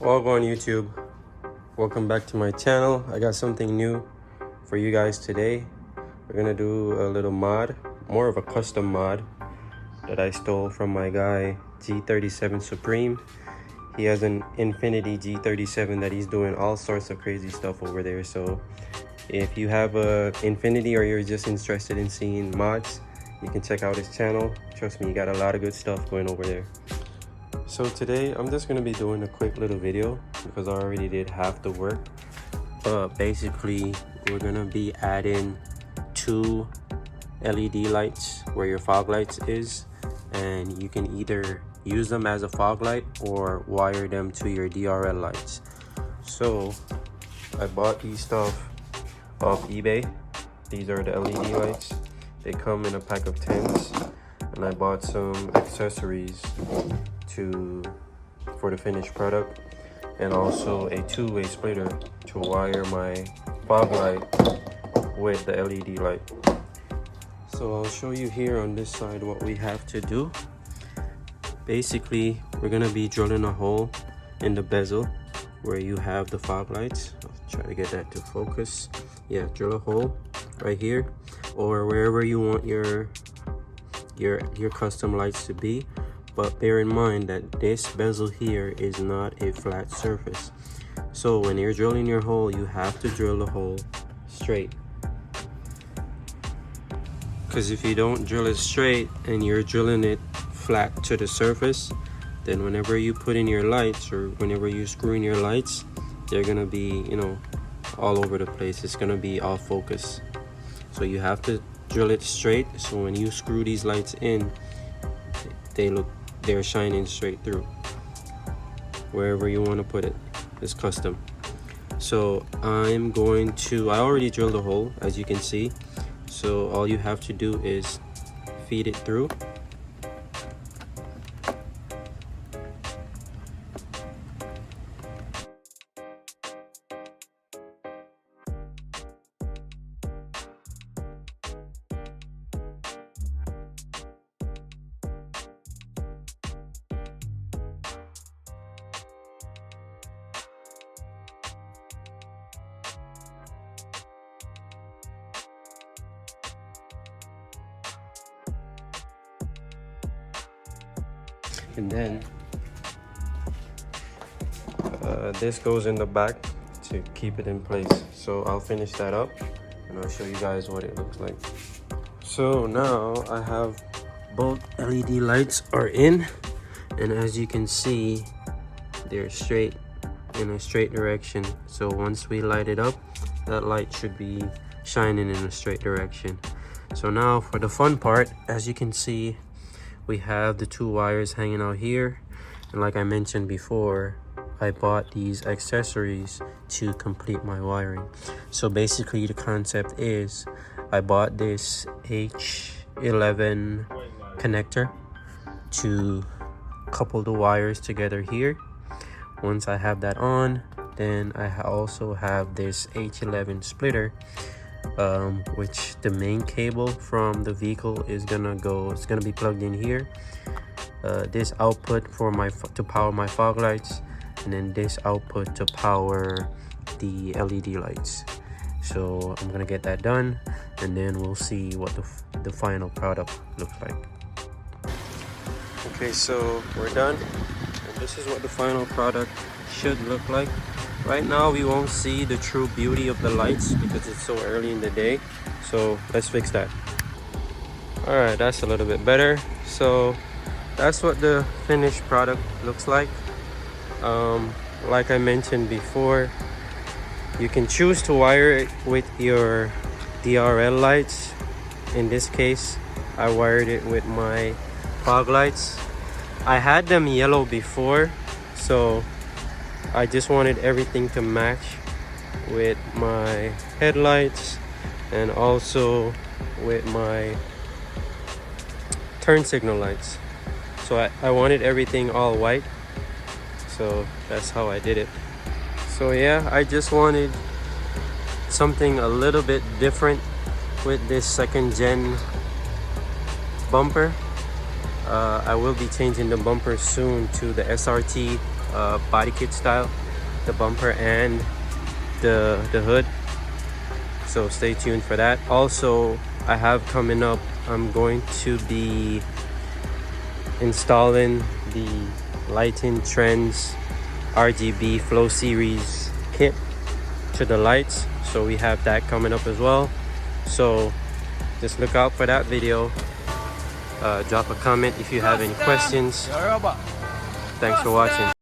Welcome on YouTube. Welcome back to my channel. I got something new for you guys today. We're gonna do a little mod, more of a custom mod that I stole from my guy G37 Supreme. He has an Infinity G37 that he's doing all sorts of crazy stuff over there. So if you have a Infinity or you're just interested in seeing mods, you can check out his channel. Trust me, you got a lot of good stuff going over there. So today I'm just going to be doing a quick little video because I already did half the work. But basically we're going to be adding 2 LED lights where your fog lights is, and you can either use them as a fog light or wire them to your DRL lights. So I bought these stuff off eBay. These are the LED lights. They come in a pack of 10s, and I bought some accessories for the finished product, and also a 2-way splitter to wire my fog light with the LED light. So I'll show you here on this side what we have to do. Basically, we're gonna be drilling a hole in the bezel where you have the fog lights. I'll try to get that to focus. Yeah, drill a hole right here or wherever you want your custom lights to be. But bear in mind that this bezel here is not a flat surface. So when you're drilling your hole, you have to drill the hole straight. Because if you don't drill it straight and you're drilling it flat to the surface, then whenever you put in your lights or whenever you screw in your lights, they're gonna be, all over the place. It's gonna be off focus. So you have to drill it straight, so when you screw these lights in, they're shining straight through. Wherever you want to put it is custom. So I already drilled a hole, as you can see. So all you have to do is feed it through. And then this goes in the back to keep it in place. So I'll finish that up and I'll show you guys what it looks like. So now I have both LED lights are in, and as you can see, they're straight in a straight direction. So once we light it up, that light should be shining in a straight direction. So now for the fun part, as you can see, we have the 2 wires hanging out here, and like I mentioned before, I bought these accessories to complete my wiring. So basically the concept is I bought this H11 connector to couple the wires together here. Once I have that on, then I also have this H11 splitter, which the main cable from the vehicle is gonna be plugged in here. This output to power my fog lights, and then this output to power the LED lights. So I'm gonna get that done, and then we'll see what the final product looks like. Okay, so we're done, and this is what the final product should look like. Right now we won't see the true beauty of the lights because it's so early in the day, so let's fix that. All right, that's a little bit better. So that's what the finished product looks like. Like I mentioned before, you can choose to wire it with your DRL lights. In this case, I wired it with my fog lights. I had them yellow before, so I just wanted everything to match with my headlights and also with my turn signal lights. So I wanted everything all white, so that's how I did it. So yeah, I just wanted something a little bit different with this 2nd gen bumper. I will be changing the bumper soon to the SRT body kit style, the bumper and the hood, so stay tuned for that. Also, I have coming up, I'm going to be installing the Lighting Trends RGB Flow Series kit to the lights, so we have that coming up as well. So just look out for that video. Drop a comment if you have any questions. Thanks for watching.